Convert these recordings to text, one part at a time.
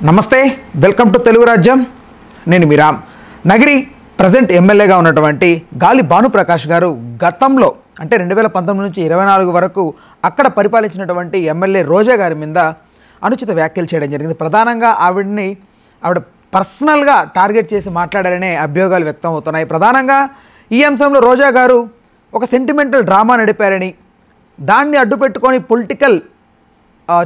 నమస్తే, welcome to Telugu రాజ్యం. నేను మీరామ్. నగిరి ప్రజెంట్ ఎమ్మెల్యేగా ఉన్నటువంటి గాలి భానుప్రకాష్ గారు గతంలో అంటే 2019 నుంచి 24 వరకు అక్కడ పరిపాలించినటువంటి ఎమ్మెల్యే రోజా గారి మీద అనుచిత వ్యాఖ్యలు చేయడం జరిగింది. ప్రధానంగా ఆవిడ పర్సనల్గా టార్గెట్ చేసి మాట్లాడారనే అభియోగాలు వ్యక్తం అవుతున్నాయి. ప్రధానంగా ఈ అంశంలో రోజా గారు ఒక సెంటిమెంటల్ డ్రామా నడిపారని, దాన్ని అడ్డుపెట్టుకొని పొలిటికల్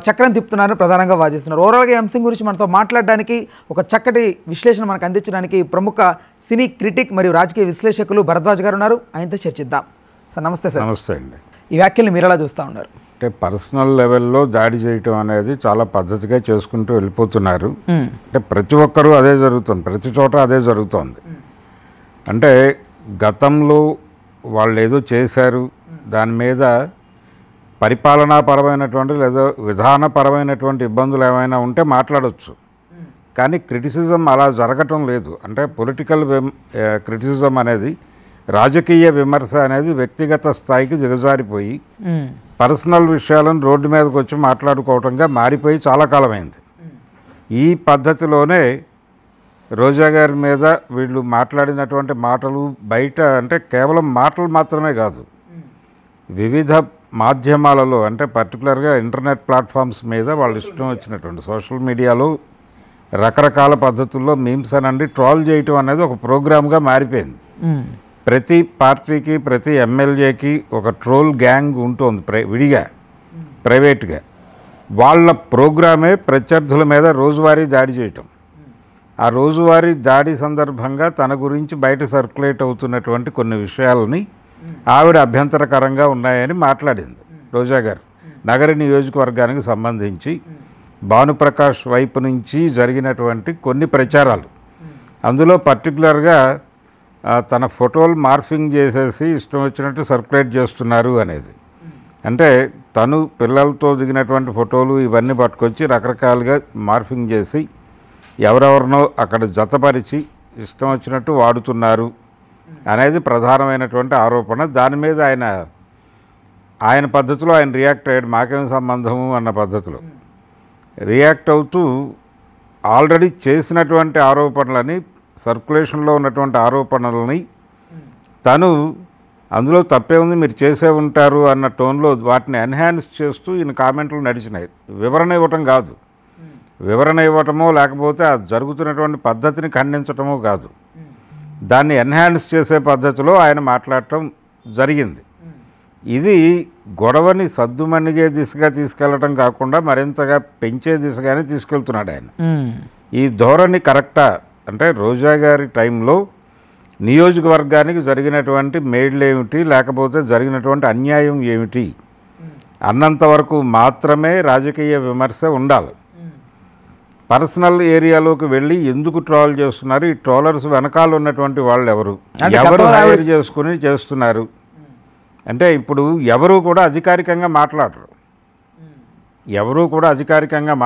చక్రం తిప్పుతున్నారని ప్రధానంగా వాదిస్తున్నారు. ఓవరాల్గా ఈ అంశం గురించి మనతో మాట్లాడడానికి ఒక చక్కటి విశ్లేషణ మనకు అందించడానికి ప్రముఖ సినీ క్రిటిక్ మరియు రాజకీయ విశ్లేషకులు భరద్వాజ్ గారు ఉన్నారు. ఆయనతో చర్చిద్దాం. సార్ నమస్తే. సార్ నమస్తే అండి. ఈ వ్యాఖ్యల్ని మీరు ఎలా చూస్తూ ఉన్నారు? అంటే పర్సనల్ లెవెల్లో దాడి చేయటం అనేది చాలా పద్ధతిగా చేసుకుంటూ వెళ్ళిపోతున్నారు. అంటే ప్రతి ఒక్కరూ అదే జరుగుతుంది, ప్రతి చోట అదే జరుగుతోంది. అంటే గతంలో వాళ్ళు ఏదో చేశారు, దాని మీద పరిపాలనాపరమైనటువంటి లేదా విధానపరమైనటువంటి ఇబ్బందులు ఏమైనా ఉంటే మాట్లాడవచ్చు. కానీ క్రిటిసిజం అలా జరగటం లేదు. అంటే పొలిటికల్ క్రిటిసిజం అనేది, రాజకీయ విమర్శ అనేది వ్యక్తిగత స్థాయికి దిగజారిపోయి పర్సనల్ విషయాలను రోడ్డు మీదకి వచ్చి మాట్లాడుకోవటంగా మారిపోయి చాలా కాలమైంది. ఈ పద్ధతిలోనే రోజా గారి మీద వీళ్ళు మాట్లాడినటువంటి మాటలు బయట అంటే కేవలం మాటలు మాత్రమే కాదు, వివిధ మాధ్యమాలలో అంటే పర్టికులర్గా ఇంటర్నెట్ ప్లాట్ఫామ్స్ మీద వాళ్ళు ఇష్టం వచ్చినటువంటి సోషల్ మీడియాలో రకరకాల పద్ధతుల్లో మీమ్స్ అనండి ట్రోల్ చేయటం అనేది ఒక ప్రోగ్రామ్గా మారిపోయింది. ప్రతి పార్టీకి ప్రతి ఎమ్మెల్యేకి ఒక ట్రోల్ గ్యాంగ్ ఉంటుంది విడిగా ప్రైవేట్గా. వాళ్ళ ప్రోగ్రామే ప్రత్యర్థుల మీద రోజువారీ దాడి చేయటం. ఆ రోజువారీ దాడి సందర్భంగా తన గురించి బయట సర్క్యులేట్ అవుతున్నటువంటి కొన్ని విషయాలని ఆవిడ అభ్యంతరకరంగా ఉన్నాయని మాట్లాడింది రోజా గారు. నగరి నియోజకవర్గానికి సంబంధించి భానుప్రకాష్ వైపు నుంచి జరిగినటువంటి కొన్ని ప్రచారాలు, అందులో పర్టికులర్గా తన ఫోటోలు మార్ఫింగ్ చేసేసి ఇష్టం వచ్చినట్టు సర్క్యులేట్ చేస్తున్నారు అనేది. అంటే తను పిల్లలతో దిగినటువంటి ఫోటోలు ఇవన్నీ పట్టుకొచ్చి రకరకాలుగా మార్ఫింగ్ చేసి ఎవరెవరినో అక్కడ జతపరిచి ఇష్టం వచ్చినట్టు వాడుతున్నారు అనేది ప్రధానమైనటువంటి ఆరోపణ. దాని మీద ఆయన పద్ధతిలో ఆయన రియాక్ట్ అయ్యాడు. మాకేం సంబంధము అన్న పద్ధతిలో రియాక్ట్ అవుతూ ఆల్రెడీ చేసినటువంటి ఆరోపణలని, సర్క్యులేషన్లో ఉన్నటువంటి ఆరోపణలని తను అందులో తప్పే ఉంది, మీరు చేసే ఉంటారు అన్న టోన్లో వాటిని ఎన్హాన్స్ చేస్తూ ఈయన కామెంట్లు నడిచినాయి. వివరణ ఇవ్వటం కాదు, వివరణ ఇవ్వటమో లేకపోతే ఆ జరుగుతున్నటువంటి పద్ధతిని ఖండించటమో కాదు, దాన్ని ఎన్హాన్స్ చేసే పద్ధతిలో ఆయన మాట్లాడటం జరిగింది. ఇది గొడవని సద్దుమణిగే దిశగా తీసుకెళ్లటం కాకుండా మరింతగా పెంచే దిశగానే తీసుకెళ్తున్నాడు ఆయన. ఈ ధోరణి కరెక్టా అంటే రోజా గారి టైంలో నియోజకవర్గానికి జరిగినటువంటి మేడ్లు ఏమిటి, లేకపోతే జరిగినటువంటి అన్యాయం ఏమిటి అన్నంతవరకు మాత్రమే రాజకీయ విమర్శ ఉండాలి. పర్సనల్ ఏరియాలోకి వెళ్ళి ఎందుకు ట్రోల్ చేస్తున్నారు, ఈ ట్రోలర్స్ వెనకాల ఉన్నటువంటి వాళ్ళు ఎవరు హైర్ చేసుకుని చేస్తున్నారు అంటే ఇప్పుడు ఎవరు కూడా అధికారికంగా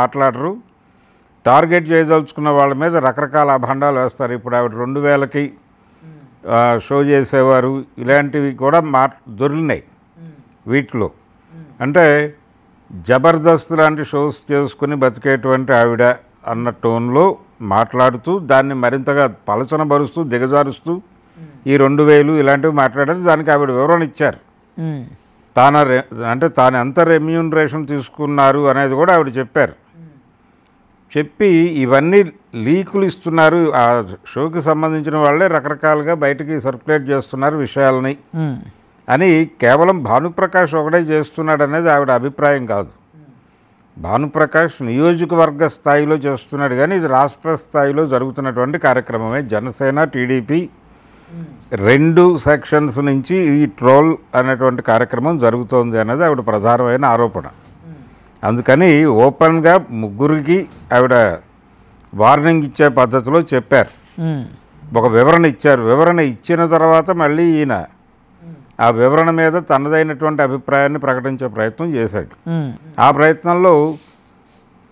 మాట్లాడరు. టార్గెట్ చేయదలుచుకున్న వాళ్ళ మీద రకరకాల అభండాలు వేస్తారు. ఇప్పుడు ఆవిడ 2000కి షో చేసేవారు, ఇలాంటివి కూడా దొరికినాయి వీటిలో. అంటే జబర్దస్త్ లాంటి షోస్ చేసుకుని బతికేటువంటి ఆవిడ అన్న టోన్లో మాట్లాడుతూ దాన్ని మరింతగా పలచనబరుస్తూ దిగజారుస్తూ ఈ 2000 ఇలాంటివి మాట్లాడారు. దానికి ఆవిడ వివరణ ఇచ్చారు. తాను ఎంత రెమ్యూనరేషన్ తీసుకున్నారు అనేది కూడా ఆవిడ చెప్పారు. చెప్పి ఇవన్నీ లీకులు ఇస్తున్నారు, ఆ షోకి సంబంధించిన వాళ్ళే రకరకాలుగా బయటికి సర్క్యులేట్ చేస్తున్నారు విషయాలని అని కేవలం భానుప్రకాష్ ఒకటే చేస్తున్నాడు అనేది ఆవిడ అభిప్రాయం కాదు. భానుప్రకాష్ నియోజకవర్గ స్థాయిలో చేస్తున్నాడు, కానీ ఇది రాష్ట్ర స్థాయిలో జరుగుతున్నటువంటి కార్యక్రమమే. జనసేన, టీడీపీ 2 సెక్షన్స్ నుంచి ఈ ట్రోల్ అనేటువంటి కార్యక్రమం జరుగుతోంది అనేది ఆవిడ ప్రధానమైన ఆరోపణ. అందుకని ఓపెన్గా ముగ్గురికి ఆవిడ వార్నింగ్ ఇచ్చే పద్ధతిలో చెప్పారు, ఒక వివరణ ఇచ్చారు. వివరణ ఇచ్చిన తర్వాత మళ్ళీ ఈయన ఆ వివరణ మీద తనదైనటువంటి అభిప్రాయాన్ని ప్రకటించే ప్రయత్నం చేశాడు. ఆ ప్రయత్నంలో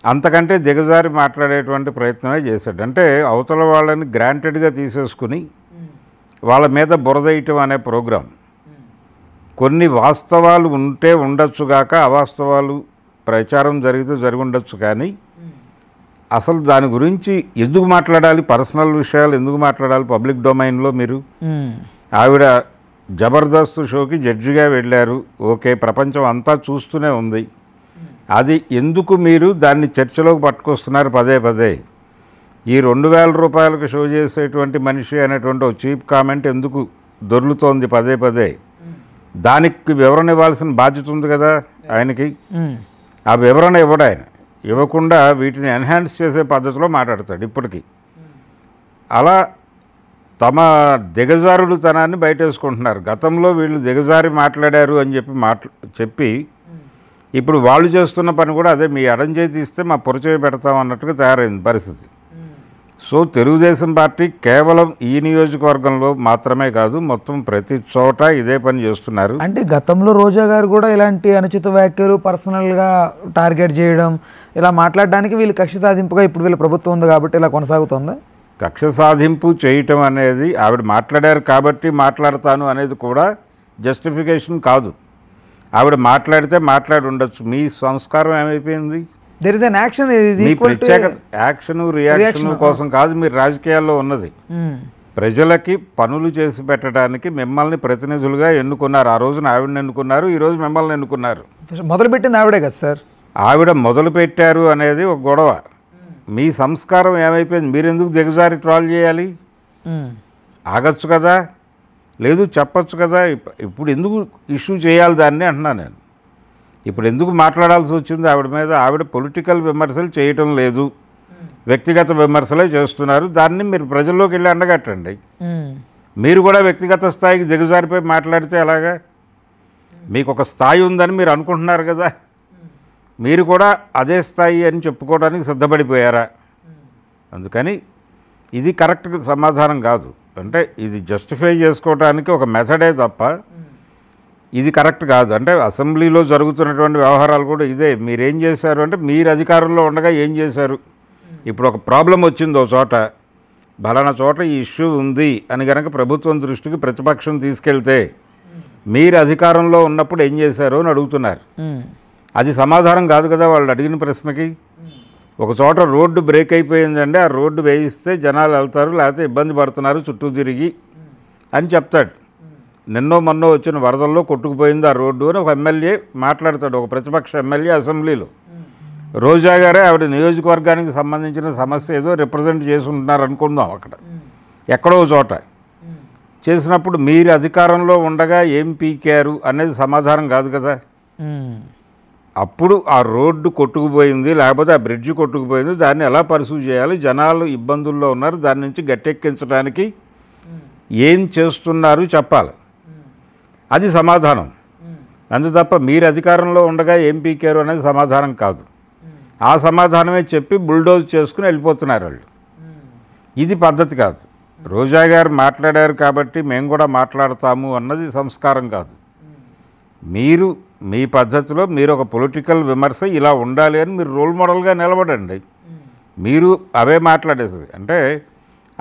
అంతకంటే దిగజారి మాట్లాడేటువంటి ప్రయత్నమే చేశాడు. అంటే అవతల వాళ్ళని గ్రాంటెడ్గా తీసేసుకుని వాళ్ళ మీద బురదేయటం అనే ప్రోగ్రాం. కొన్ని వాస్తవాలు ఉంటే ఉండొచ్చుగాక, అవాస్తవాలు ప్రచారం జరిగితే జరిగి ఉండొచ్చు, కానీ అసలు దాని గురించి ఎందుకు మాట్లాడాలి, పర్సనల్ విషయాలు ఎందుకు మాట్లాడాలి పబ్లిక్ డొమైన్లో? మీరు ఆవిడ జబర్దస్త్ షోకి జడ్జిగా వెళ్ళారు, ఓకే, ప్రపంచం అంతా చూస్తూనే ఉంది. అది ఎందుకు మీరు దాన్ని చర్చలోకి పట్టుకొస్తున్నారు పదే పదే? ఈ 2000 రూపాయలకు షో చేసేటువంటి మనిషి అనేటువంటి ఒక చీప్ కామెంట్ ఎందుకు దొర్లుతోంది పదే పదే? దానికి వివరణ ఇవ్వాల్సిన బాధ్యత ఉంది కదా ఆయనకి. ఆ వివరణ ఇవ్వడు ఆయన. ఇవ్వకుండా వీటిని ఎన్హాన్స్ చేసే పద్ధతిలో మాట్లాడతాడు ఇప్పటికీ. అలా తమ దిగజారుడుతనాన్ని బయటేసుకుంటున్నారు. గతంలో వీళ్ళు దిగజారి మాట్లాడారు అని చెప్పి ఇప్పుడు వాళ్ళు చేస్తున్న పని కూడా అదే, మీ ఎడం చేతి ఇస్తే మా పొరచేయి పెడతాం అన్నట్టుగా తయారైంది పరిస్థితి. సో తెలుగుదేశం పార్టీ కేవలం ఈ నియోజకవర్గంలో మాత్రమే కాదు, మొత్తం ప్రతి చోట ఇదే పని చేస్తున్నారు. అంటే గతంలో రోజా గారు కూడా ఇలాంటి అనుచిత వ్యాఖ్యలు, పర్సనల్గా టార్గెట్ చేయడం, ఇలా మాట్లాడడానికి వీళ్ళు కక్ష సాధింపుగా ఇప్పుడు వీళ్ళ ప్రభుత్వం ఉంది కాబట్టి ఇలా కొనసాగుతుందా? కక్ష సాధింపు చేయటం అనేది, ఆవిడ మాట్లాడారు కాబట్టి మాట్లాడతాను అనేది కూడా జస్టిఫికేషన్ కాదు. ఆవిడ మాట్లాడితే మాట్లాడి ఉండొచ్చు. మీ సంస్కారం ఏమైపోయింది? There is an action. మీ ప్రత్యేక యాక్షన్ రియాక్షన్ కోసం కాదు మీరు రాజకీయాల్లో ఉన్నది. ప్రజలకి పనులు చేసి పెట్టడానికి మిమ్మల్ని ప్రతినిధులుగా ఎన్నుకున్నారు. ఆ రోజున ఆవిడని ఎన్నుకున్నారు, ఈరోజు మిమ్మల్ని ఎన్నుకున్నారు. మొదలుపెట్టింది ఆవిడే కదా సార్. ఆవిడ మొదలు పెట్టారు అనేది ఒక గొడవ. మీ సంస్కారం ఏమైపోయింది? మీరు ఎందుకు దిగజారి ట్రాల్ చేయాలి? ఆగచ్చు కదా, లేదు చెప్పచ్చు కదా. ఇప్పుడు ఎందుకు ఇష్యూ చేయాలి దాన్ని అంటున్నాను నేను. ఇప్పుడు ఎందుకు మాట్లాడాల్సి వచ్చింది ఆవిడ మీద? ఆవిడ పొలిటికల్ విమర్శలు చేయటం లేదు, వ్యక్తిగత విమర్శలే చేస్తున్నారు. దాన్ని మీరు ప్రజల్లోకి వెళ్ళి అండగట్టండి. మీరు కూడా వ్యక్తిగత స్థాయికి దిగజారిపోయి మాట్లాడితే ఎలాగా? మీకు ఒక స్థాయి ఉందని మీరు అనుకుంటున్నారు కదా, మీరు కూడా అదే స్థాయి అని చెప్పుకోవడానికి సిద్ధపడిపోయారా? అందుకని ఇది కరెక్ట్ సమాధానం కాదు. అంటే ఇది జస్టిఫై చేసుకోవడానికి ఒక మెథడే తప్ప ఇది కరెక్ట్ కాదు. అంటే అసెంబ్లీలో జరుగుతున్నటువంటి వ్యవహారాలు కూడా ఇదే. మీరేం చేశారు అంటే, మీరు అధికారంలో ఉండగా ఏం చేశారు? ఇప్పుడు ఒక ప్రాబ్లం వచ్చింది ఒక చోట, బలానా చోట ఈ ఇష్యూ ఉంది అని కనుక ప్రభుత్వం దృష్టికి ప్రతిపక్షం తీసుకెళ్తే మీరు అధికారంలో ఉన్నప్పుడు ఏం చేశారు అని అడుగుతున్నారు. అది సమాధానం కాదు కదా వాళ్ళు అడిగిన ప్రశ్నకి. ఒక చోట రోడ్డు బ్రేక్ అయిపోయిందండి, ఆ రోడ్డు వేయిస్తే జనాలు వెళ్తారు, లేకపోతే ఇబ్బంది పడుతున్నారు చుట్టూ తిరిగి అని చెప్తాడు. నిన్నో మొన్నో వచ్చిన వరదల్లో కొట్టుకుపోయింది ఆ రోడ్డు అని ఒక ఎమ్మెల్యే మాట్లాడతాడు, ఒక ప్రతిపక్ష ఎమ్మెల్యే అసెంబ్లీలో. రోజా గారే ఆవిడ నియోజకవర్గానికి సంబంధించిన సమస్య ఏదో రిప్రజెంట్ చేసుకుంటున్నారు అనుకుందాం. అక్కడ ఎక్కడో చోట చేసినప్పుడు మీరు అధికారంలో ఉండగా ఏం పీకారు అనేది సమాధానం కాదు కదా. అప్పుడు ఆ రోడ్డు కొట్టుకుపోయింది, లేకపోతే ఆ బ్రిడ్జ్ కొట్టుకుపోయింది, దాన్ని ఎలా పర్సూ చేయాలి, జనాలు ఇబ్బందుల్లో ఉన్నారు, దాని నుంచి గట్టెక్కించడానికి ఏం చేస్తున్నారు చెప్పాలి. అది సమాధానం. అందు తప్ప మీరు అధికారంలో ఉండగా ఏం పీకారు అనేది సమాధానం కాదు. ఆ సమాధానమే చెప్పి బుల్డోజ్ చేసుకుని వెళ్ళిపోతున్నారు వాళ్ళు. ఇది పద్ధతి కాదు. రోజా గారు మాట్లాడారు కాబట్టి మేము కూడా మాట్లాడతాము అన్నది సంస్కారం కాదు. మీరు మీ పద్ధతిలో మీరు ఒక పొలిటికల్ విమర్శ ఇలా ఉండాలి అని మీరు రోల్ మోడల్గా నిలబడండి. మీరు అవే మాట్లాడేది అంటే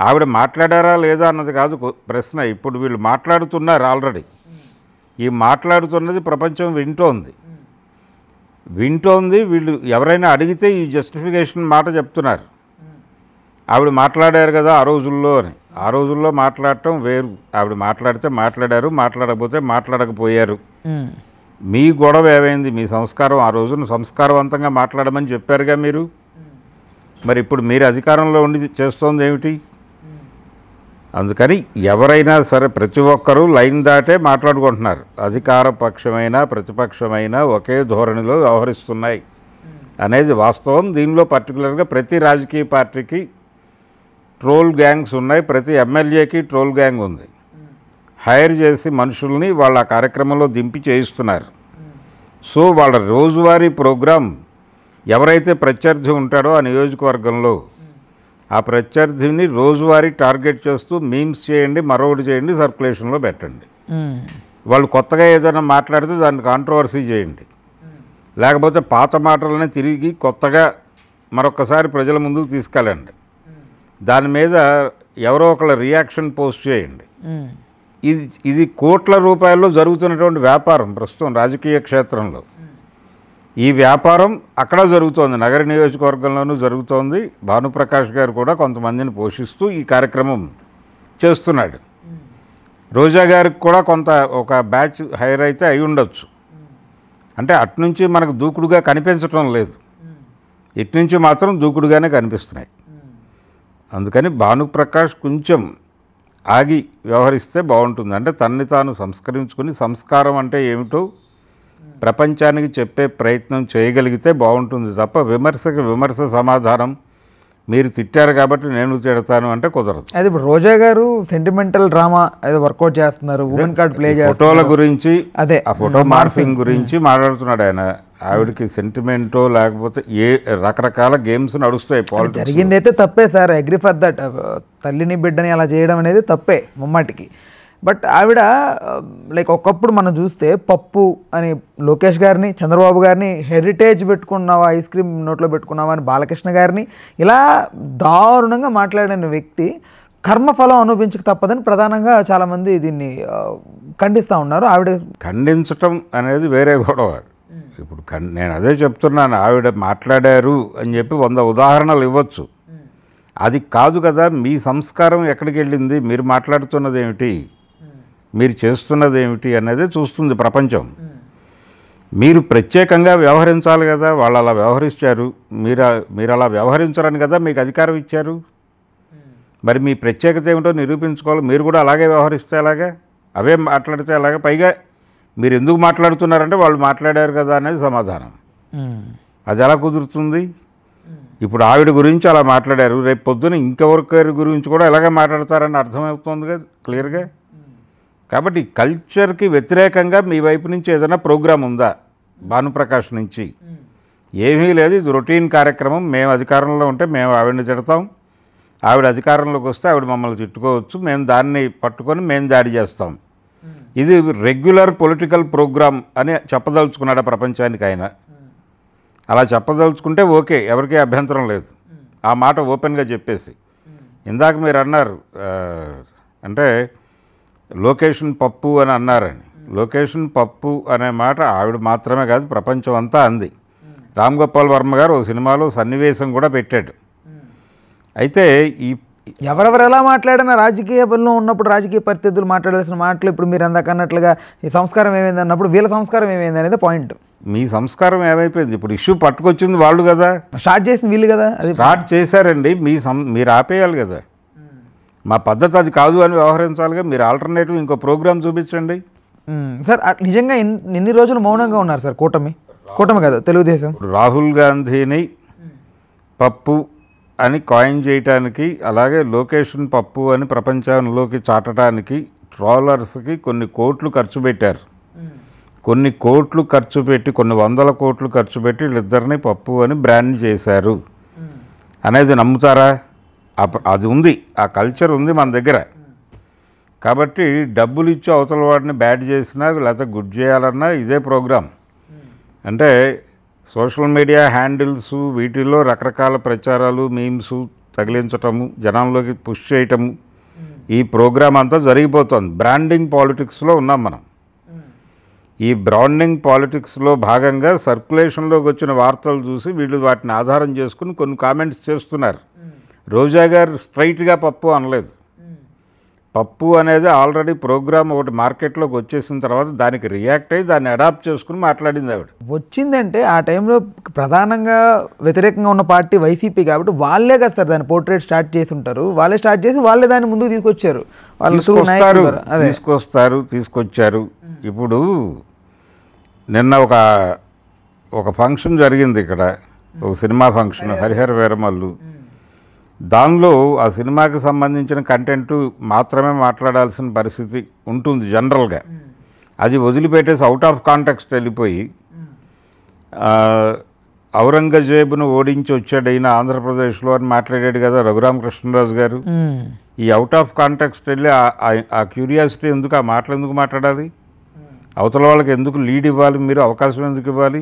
ఆవిడ మాట్లాడారా లేదా అన్నది కాదు ప్రశ్న. ఇప్పుడు వీళ్ళు మాట్లాడుతున్నారు ఆల్రెడీ. ఈ మాట్లాడుతున్నది ప్రపంచం వింటోంది. వీళ్ళు ఎవరైనా అడిగితే ఈ జస్టిఫికేషన్ మాట చెప్తున్నారు. ఆవిడ మాట్లాడారు కదా ఆ రోజుల్లో అని. ఆ రోజుల్లో మాట్లాడటం వేరు. ఆవిడ మాట్లాడితే మాట్లాడారు, మాట్లాడకపోతే మాట్లాడకపోయారు. మీ గొడవ ఏమైంది? మీ సంస్కారం ఆ రోజున సంస్కారవంతంగా మాట్లాడమని చెప్పారుగా మీరు. మరి ఇప్పుడు మీరు అధికారంలో ఉండి చేస్తోంది ఏమిటి? అందుకని ఎవరైనా సరే ప్రతి ఒక్కరూ లైన్ దాటే మాట్లాడుకుంటున్నారు. అధికార పక్షమైనా ప్రతిపక్షమైనా ఒకే ధోరణిలో వ్యవహరిస్తున్నాయి అనేది వాస్తవం. దీనిలో పర్టికులర్గా ప్రతి రాజకీయ పార్టీకి ట్రోల్ గ్యాంగ్స్ ఉన్నాయి, ప్రతి ఎమ్మెల్యేకి ట్రోల్ గ్యాంగ్ ఉంది. హైర్ చేసి మనుషుల్ని వాళ్ళ కార్యక్రమంలో దింపి చేయిస్తున్నారు. సో వాళ్ళ రోజువారీ ప్రోగ్రాం ఎవరైతే ప్రత్యర్థి ఉంటాడో ఆ నియోజకవర్గంలో ఆ ప్రత్యర్థిని రోజువారీ టార్గెట్ చేస్తూ మీమ్స్ చేయండి, మరొకటి చేయండి, సర్క్యులేషన్లో పెట్టండి. వాళ్ళు కొత్తగా ఏదైనా మాట్లాడితే దాన్ని కాంట్రవర్సీ చేయండి, లేకపోతే పాత మాటలనే తిరిగి కొత్తగా మరొకసారి ప్రజల ముందుకు తీసుకెళ్ళండి. దాని మీద ఎవరో ఒకళ్ళ రియాక్షన్ పోస్ట్ చేయండి. ఇది కోట్ల రూపాయల్లో జరుగుతున్నటువంటి వ్యాపారం ప్రస్తుతం రాజకీయ క్షేత్రంలో. ఈ వ్యాపారం అక్కడ జరుగుతోంది, నగర నియోజకవర్గంలోనూ జరుగుతోంది. భానుప్రకాష్ గారు కూడా కొంతమందిని పోషిస్తూ ఈ కార్యక్రమం చేస్తున్నాడు. రోజా గారికి కూడా కొంత ఒక బ్యాచ్ హైర్ అయితే అయి ఉండొచ్చు. అంటే అట్నుంచి మనకు దూకుడుగా కనిపించడం లేదు, ఇట్నుంచి మాత్రం దూకుడుగానే కనిపిస్తున్నాయి. అందుకని భానుప్రకాష్ కొంచెం ఆగి వ్యవహరిస్తే బాగుంటుంది. అంటే తన్ని తాను సంస్కరించుకుని సంస్కారం అంటే ఏమిటో ప్రపంచానికి చెప్పే ప్రయత్నం చేయగలిగితే బాగుంటుంది తప్ప విమర్శకు విమర్శ సమాధానం మీరు తిట్టారు కాబట్టి నేను తిడతాను అంటే కుదరదు. అది ఇప్పుడు రోజా గారు సెంటిమెంటల్ డ్రామా ఏదో వర్కౌట్ చేస్తున్నారు, ఉమెన్ కార్డ్ ప్లే చేస్తున్నారు, ఫోటోల గురించి, అదే ఆ ఫోటో మార్ఫింగ్ గురించి మాట్లాడుతున్నాడు ఆయన. ఆవిడకి సెంటిమెంటో లేకపోతే ఏ రకరకాల గేమ్స్ నడుస్తాయి పాలిటిక్స్. జరిగింది అయితే తప్పే సార్, అగ్రి ఫర్ దట్. తల్లిని బిడ్డని అలా చేయడం అనేది తప్పే ముమ్మాటికి. బట్ ఆవిడ లైక్ ఒకప్పుడు మనం చూస్తే పప్పు అని లోకేష్ గారిని, చంద్రబాబు గారిని, హెరిటేజ్ పెట్టుకున్నావా, ఐస్ క్రీమ్ నోట్లో పెట్టుకున్నావా అని బాలకృష్ణ గారిని ఇలా దారుణంగా మాట్లాడిన వ్యక్తి కర్మఫలం అనుభవించక తప్పదని ప్రధానంగా చాలామంది దీన్ని ఖండిస్తూ ఉన్నారు. ఆవిడ ఖండించటం అనేది వేరే గొడవ. ఇప్పుడు నేను అదే చెప్తున్నాను, ఆవిడ మాట్లాడారు అని చెప్పి 100 ఉదాహరణలు ఇవ్వచ్చు. అది కాదు కదా, మీ సంస్కారం ఎక్కడికి వెళ్ళింది, మీరు మాట్లాడుతున్నది ఏమిటి, మీరు చేస్తున్నది ఏమిటి అనేది చూస్తుంది ప్రపంచం. మీరు ప్రత్యేకంగా వ్యవహరించాలి కదా, వాళ్ళు అలా వ్యవహరించారు, మీరు అలా వ్యవహరించరని కదా మీకు అధికారం ఇచ్చారు. మరి మీ ప్రత్యేకత ఏమిటో నిరూపించుకోవాలి. మీరు కూడా అలాగే వ్యవహరిస్తే అలాగే, అవే మాట్లాడితే అలాగే. పైగా మీరు ఎందుకు మాట్లాడుతున్నారంటే వాళ్ళు మాట్లాడారు కదా అనేది సమాధానం. అది ఎలా కుదురుతుంది? ఇప్పుడు ఆవిడ గురించి అలా మాట్లాడారు, రేపు పొద్దున ఇంకెవరికరి గురించి కూడా ఎలాగే మాట్లాడతారని అర్థమవుతుంది కదా క్లియర్గా. కాబట్టి కల్చర్కి వ్యతిరేకంగా మీ వైపు నుంచి ఏదైనా ప్రోగ్రాం ఉందా భానుప్రకాష్ నుంచి? ఏమీ లేదు, ఇది రొటీన్ కార్యక్రమం. మేము అధికారంలో ఉంటే మేము ఆవిడని తిడతాం, ఆవిడ అధికారంలోకి వస్తే ఆవిడ మమ్మల్ని తిట్టుకోవచ్చు, మేము దాన్ని పట్టుకొని మేము దాడి చేస్తాం. ఇది రెగ్యులర్ పొలిటికల్ ప్రోగ్రామ్ అని చెప్పదలుచుకున్నాడు ప్రపంచానికి ఆయన. అలా చెప్పదలుచుకుంటే ఓకే, ఎవరికీ అభ్యంతరం లేదు. ఆ మాట ఓపెన్గా చెప్పేసి. ఇందాక మీరు అన్నారు అంటే లొకేషన్ పప్పు అని అన్నారని. లొకేషన్ పప్పు అనే మాట ఆవిడ మాత్రమే కాదు, ప్రపంచం అంతా అంది. రామ్ గోపాల్ వర్మ గారు ఓ సినిమాలో సన్నివేశం కూడా పెట్టాడు. అయితే ఈ ఎవరెవరు ఎలా మాట్లాడినా రాజకీయ పనిలో ఉన్నప్పుడు రాజకీయ పరిస్థితులు మాట్లాడాల్సిన మాటలు ఇప్పుడు మీరు అందాక అన్నట్లుగా ఈ సంస్కారం ఏమైంది అన్నప్పుడు వీళ్ళ సంస్కారం ఏమైంది అనేది పాయింట్. మీ సంస్కారం ఏమైపోయింది? ఇప్పుడు ఇష్యూ పట్టుకొచ్చింది వాళ్ళు కదా, స్టార్ట్ చేసింది వీళ్ళు కదా. అది స్టార్ట్ చేశారండి, మీరు ఆపేయాలి కదా. మా పద్ధతి అది కాదు అని వ్యవహరించాలిగా. మీరు ఆల్టర్నేటివ్ ఇంకో ప్రోగ్రామ్ చూపించండి సార్. నిజంగా ఎన్ని రోజులు మౌనంగా ఉన్నారు సార్ కూటమి కదా తెలుగుదేశం? రాహుల్ గాంధీని పప్పు అని కాయిన్ చేయటానికి, అలాగే లొకేషన్ పప్పు అని ప్రపంచంలోకి చాటడానికి ట్రోలర్స్కి కొన్ని కోట్లు ఖర్చు పెట్టారు. కొన్ని కోట్లు ఖర్చు పెట్టి, కొన్ని 100 కోట్లు ఖర్చు పెట్టి వీళ్ళిద్దరిని పప్పు అని బ్రాండ్ చేశారు అనేది నమ్ముతారా? అది ఉంది, ఆ కల్చర్ ఉంది మన దగ్గర. కాబట్టి డబ్బులు ఇచ్చి అవతల వాడిని బ్యాడ్ చేసినా లేకపోతే గుడ్ చేయాలన్నా ఇదే ప్రోగ్రాం. అంటే సోషల్ మీడియా హ్యాండిల్స్ వీటిల్లో రకరకాల ప్రచారాలు, మీమ్స్ తగిలించటము, జనంలోకి పుష్ చేయటము, ఈ ప్రోగ్రాం అంతా జరిగిపోతుంది. బ్రాండింగ్ పాలిటిక్స్లో ఉన్నాం మనం. ఈ బ్రాండింగ్ పాలిటిక్స్లో భాగంగా సర్క్యులేషన్లోకి వచ్చిన వార్తలు చూసి వీళ్ళు వాటిని ఆధారం చేసుకుని కొన్ని కామెంట్స్ చేస్తున్నారు. రోజా గారు స్ట్రైట్గా పప్పు అనలేదు. పప్పు అనేది ఆల్రెడీ ప్రోగ్రామ్ ఒకటి మార్కెట్లోకి వచ్చేసిన తర్వాత దానికి రియాక్ట్ అయ్యి దాన్ని అడాప్ట్ చేసుకుని మాట్లాడింది ఆవిడ. వచ్చిందంటే ఆ టైంలో ప్రధానంగా వ్యతిరేకంగా ఉన్న పార్టీ వైసీపీ కాబట్టి వాళ్ళే కదా సార్ దాన్ని పోర్ట్రేట్ స్టార్ట్ చేసి ఉంటారు. వాళ్ళే స్టార్ట్ చేసి వాళ్ళే దాన్ని ముందుకు తీసుకొచ్చారు. తీసుకొచ్చారు. ఇప్పుడు నిన్న ఒక ఫంక్షన్ జరిగింది ఇక్కడ, ఒక సినిమా ఫంక్షన్, హరిహర వీరమల్లు. దానిలో ఆ సినిమాకి సంబంధించిన కంటెంట్ మాత్రమే మాట్లాడాల్సిన పరిస్థితి ఉంటుంది జనరల్గా. అది వదిలిపెట్టేసి అవుట్ ఆఫ్ కాంటెక్స్ట్ వెళ్ళిపోయి ఔరంగజేబును ఓడించి వచ్చాడైనా ఆంధ్రప్రదేశ్లో అని మాట్లాడాడు కదా రఘురామకృష్ణరాజు గారు. ఈ అవుట్ ఆఫ్ కాంటెక్స్ట్ వెళ్ళి ఆ క్యూరియాసిటీ ఎందుకు, ఆ మాటలు ఎందుకు మాట్లాడాలి? అవతల వాళ్ళకి ఎందుకు లీడ్ ఇవ్వాలి, మీరు అవకాశం ఎందుకు ఇవ్వాలి?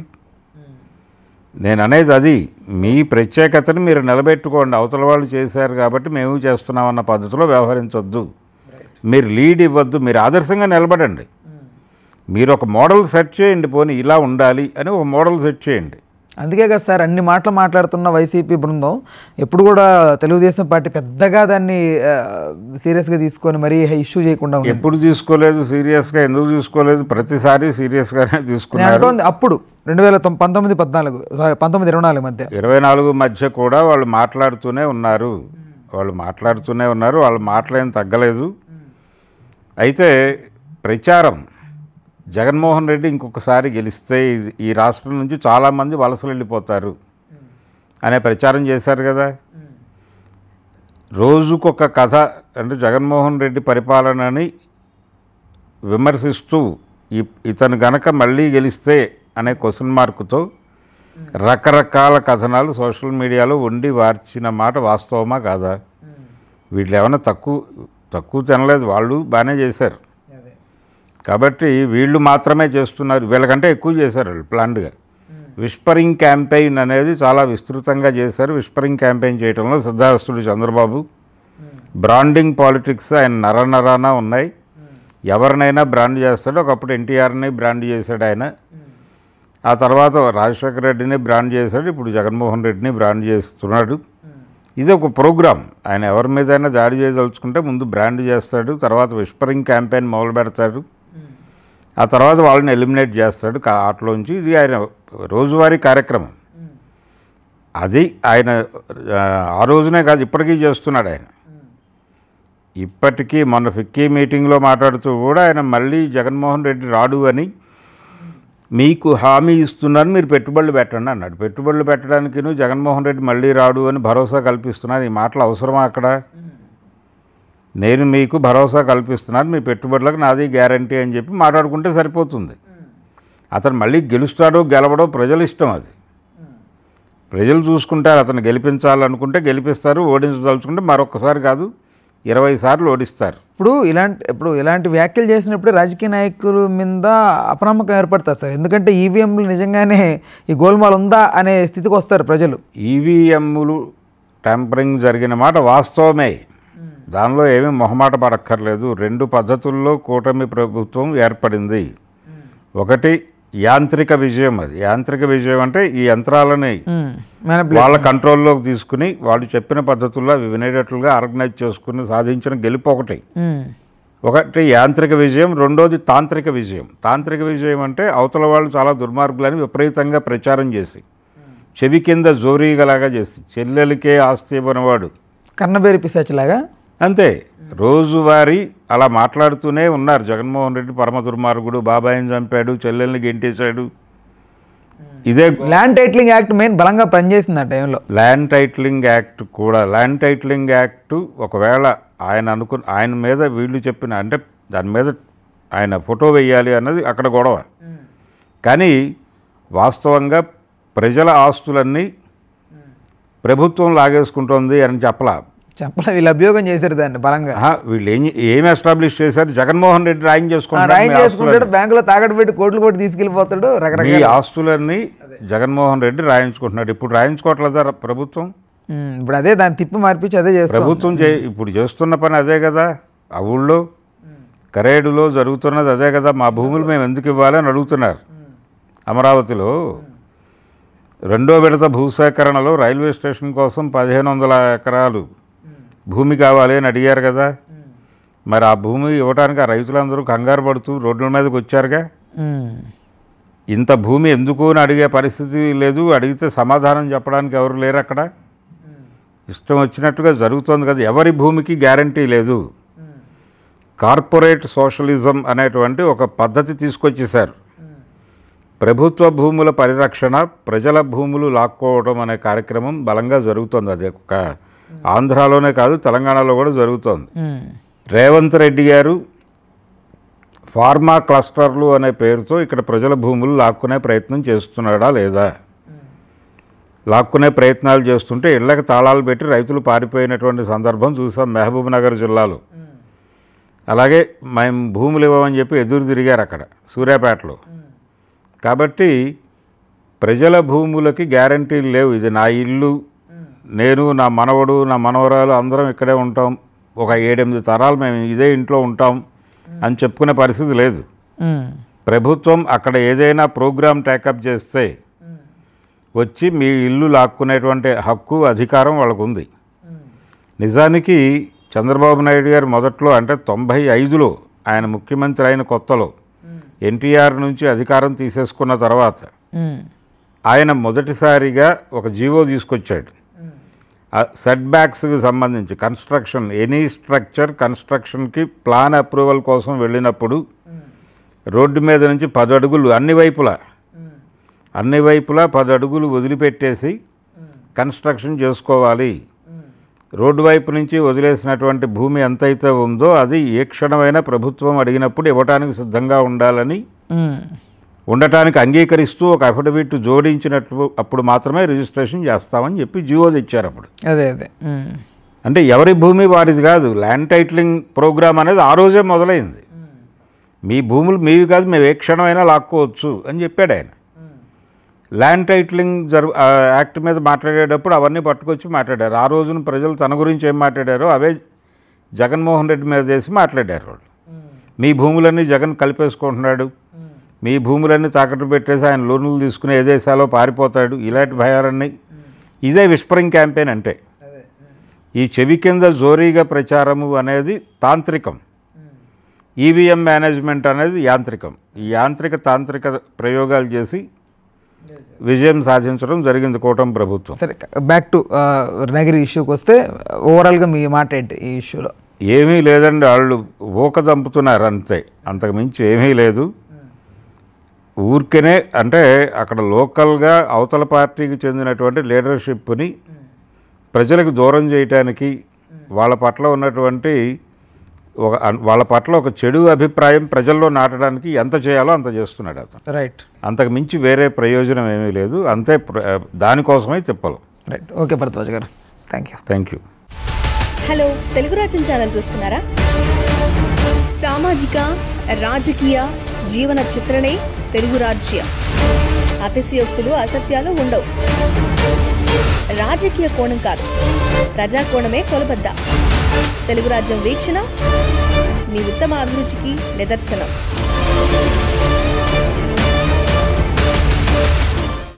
నేను అనేది అది. మీ ప్రత్యేకతను మీరు నిలబెట్టుకోండి. అవతల వాళ్ళు చేశారు కాబట్టి మేము చేస్తున్నామన్న పద్ధతిలో వ్యవహరించొద్దు. మీరు లీడ్ ఇవ్వద్దు, మీరు ఆదర్శంగా నిలబడండి. మీరు ఒక మోడల్ సెట్ చేయండి, పోనీ ఇలా ఉండాలి అని ఒక మోడల్ సెట్ చేయండి. అందుకే కదా సార్ అన్ని మాటలు మాట్లాడుతున్న వైసీపీ బృందం ఎప్పుడు కూడా తెలుగుదేశం పార్టీ పెద్దగా దాన్ని సీరియస్గా తీసుకొని మరీ ఇష్యూ చేయకుండా ఉంది. ఎప్పుడు తీసుకోలేదు సీరియస్గా, ఎందుకు తీసుకోలేదు? ప్రతిసారి సీరియస్గానే తీసుకున్నారు. అప్పుడు 2019-24 మధ్య 24 మధ్య కూడా వాళ్ళు మాట్లాడుతూనే ఉన్నారు. వాళ్ళ మాటలేం తగ్గలేదు. అయితే ప్రచారం జగన్మోహన్ రెడ్డి ఇంకొకసారి గెలిస్తే ఈ రాష్ట్రం నుంచి చాలామంది వలసలు వెళ్ళిపోతారు అనే ప్రచారం చేశారు కదా. రోజుకొక కథ, అంటే జగన్మోహన్ రెడ్డి పరిపాలనని విమర్శిస్తూ ఇతను గనక మళ్ళీ గెలిస్తే అనే క్వశ్చన్ మార్కుతో రకరకాల కథనాలు సోషల్ మీడియాలో వండి వార్చిన మాట వాస్తవమా కాదా? వీళ్ళు ఏమైనా తక్కువ తినలేదు, వాళ్ళు బాగానే చేశారు. కాబట్టి వీళ్ళు మాత్రమే చేస్తున్నారు, వీళ్ళకంటే ఎక్కువ చేశారు వాళ్ళు ప్లాన్డ్గా. విస్పరింగ్ క్యాంపెయిన్ అనేది చాలా విస్తృతంగా చేశారు. విస్పరింగ్ క్యాంపెయిన్ చేయడంలో సిద్ధాస్తుడు చంద్రబాబు, బ్రాండింగ్ పాలిటిక్స్ ఆయన నరనరాన ఉన్నాయి. ఎవరినైనా బ్రాండ్ చేస్తాడు. ఒకప్పుడు ఎన్టీఆర్ని బ్రాండ్ చేశాడు ఆయన, ఆ తర్వాత రాజశేఖర రెడ్డిని బ్రాండ్ చేశాడు, ఇప్పుడు జగన్మోహన్ రెడ్డిని బ్రాండ్ చేస్తున్నాడు. ఇది ఒక ప్రోగ్రామ్. ఆయన ఎవరి మీదైనా దాడి చేయదలుచుకుంటే ముందు బ్రాండ్ చేస్తాడు, తర్వాత విస్పరింగ్ క్యాంపెయిన్ మొదలు పెడతాడు, ఆ తర్వాత వాళ్ళని ఎలిమినేట్ చేస్తాడు ఆటలోంచి. ఇది ఆయన రోజువారీ కార్యక్రమం. అది ఆయన ఆ రోజునే కాదు ఇప్పటికీ చేస్తున్నాడు. ఆయన ఇప్పటికీ మొన్న ఫిక్కీ మీటింగ్లో మాట్లాడుతూ కూడా ఆయన మళ్ళీ జగన్మోహన్ రెడ్డి రాడు అని మీకు హామీ ఇస్తున్నాను, మీరు పెట్టుబడులు పెట్టండి అన్నాడు. పెట్టుబడులు పెట్టడానికి జగన్మోహన్ రెడ్డి మళ్ళీ రాడు అని భరోసా కల్పిస్తున్నాను. ఈ మాటలు అవసరమా అక్కడ? నేను మీకు భరోసా కల్పిస్తున్నాను, మీ పెట్టుబడులకు నాది గ్యారంటీ అని చెప్పి మాట్లాడుకుంటే సరిపోతుంది. అతను మళ్ళీ గెలుస్తాడో గెలవడో ప్రజల ఇష్టం. అది ప్రజలు చూసుకుంటారు. అతను గెలిపించాలనుకుంటే గెలిపిస్తారు, ఓడించదలుచుకుంటే మరొకసారి కాదు 20 సార్లు ఓడిస్తారు. ఇప్పుడు ఇలాంటి వ్యాఖ్యలు చేసినప్పుడు రాజకీయ నాయకుల మీద అపనమ్మకం ఏర్పడతారు సార్. ఎందుకంటే ఈవీఎంలు నిజంగానే ఈ గోల్మాల్ ఉందా అనే స్థితికి వస్తారు ప్రజలు. ఈవీఎంలు ట్యాంపరింగ్ జరిగిన మాట వాస్తవమే, దానిలో ఏమీ మొహమాట పడక్కర్లేదు. 2 పద్ధతుల్లో కూటమి ప్రభుత్వం ఏర్పడింది. ఒకటి యాంత్రిక విజయం. అది యాంత్రిక విజయం అంటే ఈ యంత్రాలని వాళ్ళ కంట్రోల్లోకి తీసుకుని వాళ్ళు చెప్పిన పద్ధతుల్లో అవి వినేటట్లుగా ఆర్గనైజ్ చేసుకుని సాధించిన గెలుపు ఒకటి యాంత్రిక విజయం. రెండోది తాంత్రిక విజయం. తాంత్రిక విజయం అంటే అవతల వాళ్ళు చాలా దుర్మార్గులని విపరీతంగా ప్రచారం చేసి చెవి కింద జోరీగలాగా చేసి చెల్లెలికే ఆస్తి ఇవ్వనివాడు కన్నబేరి పిశాచిలాగా అంతే రోజువారీ అలా మాట్లాడుతూనే ఉన్నారు. జగన్మోహన్ రెడ్డి పరమ దుర్మార్గుడు, బాబాయిని చంపాడు, చెల్లెల్ని గెంటేశాడు. ఇదే ల్యాండ్ టైటిలింగ్ యాక్ట్ మెయిన్ బలంగా పనిచేసింది ఆ టైంలో. ల్యాండ్ టైటిలింగ్ యాక్ట్ కూడా, ల్యాండ్ టైటిలింగ్ యాక్ట్ ఒకవేళ ఆయన మీద వీళ్ళు చెప్పిన, అంటే దాని మీద ఆయన ఫోటో వేయాలి అన్నది అక్కడ గొడవ. కానీ వాస్తవంగా ప్రజల ఆస్తులన్నీ ప్రభుత్వం లాగేసుకుంటోంది అని చెప్పలా. వీళ్ళు అభియోగం చేశారు దాన్ని బలంగా. వీళ్ళు ఏం ఎస్టాబ్లిష్ చేశారు? జగన్మోహన్ రెడ్డి రాయింగ్ చేసుకుంటాడు, బ్యాంకులో తాకట్టు పెట్టి కోట్లు తీసుకెళ్ళిపోతాడు. ఈ ఆస్తులన్నీ జగన్మోహన్ రెడ్డి రాయించుకుంటున్నాడు. ఇప్పుడు రాయించుకోవట్లేదా ప్రభుత్వం? ఇప్పుడు అదే దాన్ని తిప్పి మార్పించి అదే చేస్తారు ప్రభుత్వం. ఇప్పుడు చేస్తున్న పని అదే కదా. ఆ ఊళ్ళో కరేడులో జరుగుతున్నది అదే కదా. మా భూములు మేము ఎందుకు ఇవ్వాలని అడుగుతున్నారు. అమరావతిలో 2వ విడత భూసేకరణలో రైల్వే స్టేషన్ కోసం 1500 ఎకరాలు భూమి కావాలి అని అడిగారు కదా. మరి ఆ భూమి ఇవ్వడానికి ఆ రైతులందరూ కంగారు పడుతూ రోడ్ల మీదకి వచ్చారుగా. ఇంత భూమి ఎందుకు అని అడిగే పరిస్థితి లేదు. అడిగితే సమాధానం చెప్పడానికి ఎవరు లేరు అక్కడ. ఇష్టం వచ్చినట్టుగా జరుగుతోంది కదా. ఎవరి భూమికి గ్యారంటీ లేదు. కార్పొరేట్ సోషలిజం అనేటువంటి ఒక పద్ధతి తీసుకొచ్చేశారు. ప్రభుత్వ భూముల పరిరక్షణ, ప్రజల భూములు లాక్కోవడం అనే కార్యక్రమం బలంగా జరుగుతోంది. అది ఒక ఆంధ్రాలోనే కాదు తెలంగాణలో కూడా జరుగుతోంది. రేవంత్ రెడ్డి గారు ఫార్మా క్లస్టర్లు అనే పేరుతో ఇక్కడ ప్రజల భూములు లాక్కునే ప్రయత్నం చేస్తున్నాడా లేదా? లాక్కునే ప్రయత్నాలు చేస్తుంటే ఇళ్లకు తాళాలు పెట్టి రైతులు పారిపోయినటువంటి సందర్భం చూసాం మహబూబ్ నగర్ జిల్లాలో. అలాగే మేము భూములు ఇవ్వమని చెప్పి ఎదురు తిరిగారు అక్కడ సూర్యాపేటలో. కాబట్టి ప్రజల భూములకి గ్యారంటీలు లేవు. ఇది నా ఇల్లు, నేను, నా మనవడు, నా మనవరాలు అందరం ఇక్కడే ఉంటాం, ఒక 7-8 తరాలు మేము ఇదే ఇంట్లో ఉంటాం అని చెప్పుకునే పరిస్థితి లేదు. ప్రభుత్వం అక్కడ ఏదైనా ప్రోగ్రామ్ టేకప్ చేస్తే వచ్చి మీ ఇల్లు లాక్కునేటువంటి హక్కు అధికారం వాళ్ళకు ఉంది. నిజానికి చంద్రబాబు నాయుడు గారు మొదట్లో అంటే 95లో ఆయన ముఖ్యమంత్రి అయిన కొత్తలో ఎన్టీఆర్ నుంచి అధికారం తీసేసుకున్న తర్వాత ఆయన మొదటిసారిగా ఒక జీవో తీసుకొచ్చాడు. సెట్ బ్యాక్స్కి సంబంధించి కన్స్ట్రక్షన్ ఎనీ స్ట్రక్చర్ కన్స్ట్రక్షన్కి ప్లాన్ అప్రూవల్ కోసం వెళ్ళినప్పుడు రోడ్డు మీద నుంచి 10 అడుగులు అన్ని వైపులా 10 అడుగులు వదిలిపెట్టేసి కన్స్ట్రక్షన్ చేసుకోవాలి. రోడ్డు వైపు నుంచి వదిలేసినటువంటి భూమి ఎంతైతే ఉందో అది ఏ క్షణమైనా ప్రభుత్వం అడిగినప్పుడు ఇవ్వటానికి సిద్ధంగా ఉండాలని ఉండటానికి అంగీకరిస్తూ ఒక అఫిడవిట్ జోడించినట్లు అప్పుడు మాత్రమే రిజిస్ట్రేషన్ చేస్తామని చెప్పి జీవో తెచ్చారు. అప్పుడు అదే అంటే ఎవరి భూమి వారిది కాదు, ల్యాండ్ టైటిలింగ్ ప్రోగ్రామ్ అనేది ఆ రోజే మొదలైంది. మీ భూములు మీవి కాదు, మేము ఏ క్షణమైనా లాక్కోవచ్చు అని చెప్పాడు ఆయన. ల్యాండ్ టైటిలింగ్ యాక్ట్ మీద మాట్లాడేటప్పుడు అవన్నీ పట్టుకొచ్చి మాట్లాడారు. ఆ రోజున ప్రజలు తన గురించి ఏం మాట్లాడారో అవే జగన్మోహన్ రెడ్డి మీద చేసి మాట్లాడారు వాళ్ళు. మీ భూములన్నీ జగన్ కలిపేసుకుంటున్నాడు, మీ భూములన్నీ తాకట్టు పెట్టేసి ఆయన లోన్లు తీసుకుని ఏ దేశాలో పారిపోతాడు, ఇలాంటి భయాలన్నీ. ఇదే విస్పరింగ్ క్యాంపెయిన్ అంటే. ఈ చెవి కింద జోరీగా ప్రచారము అనేది తాంత్రికం, ఈవీఎం మేనేజ్మెంట్ అనేది యాంత్రికం. ఈ తాంత్రిక ప్రయోగాలు చేసి విజయం సాధించడం జరిగింది కూటమి ప్రభుత్వం. సరే, బ్యాక్ టు నగిరి ఇష్యూకి వస్తే ఓవరాల్గా మీ మాట ఏంటి ఈ ఇష్యూలో? ఏమీ లేదండి, వాళ్ళు ఊక దంపుతున్నారు అంతే, అంతకు మించి ఏమీ లేదు. ఊరికనే అంటే అక్కడ లోకల్గా అవతల పార్టీకి చెందినటువంటి లీడర్షిప్ని ప్రజలకు దూరం చేయటానికి వాళ్ళ పట్ల ఒక చెడు అభిప్రాయం ప్రజల్లో నాటడానికి ఎంత చేయాలో అంత చేస్తున్నాడు అతను. రైట్. అంతకు మించి వేరే ప్రయోజనం ఏమీ లేదు, అంతే. దానికోసమే చెప్పాలి. రైట్. ఓకే భరద్వాజ్ గారు, థ్యాంక్ యూ. హలో, తెలుగు రాజ్యం ఛానల్ చూస్తున్నారా? సామాజిక రాజకీయ జీవన చిత్రణే తెలుగు రాజ్యం. అతిశయోక్తులు అసత్యాలు ఉండవు. రాజకీయ కోణం కాదు, ప్రజా కోణమే కొలబద్ద. తెలుగు రాజ్యం వీక్షణ మీ ఉత్తమ అభిరుచికి నిదర్శనం.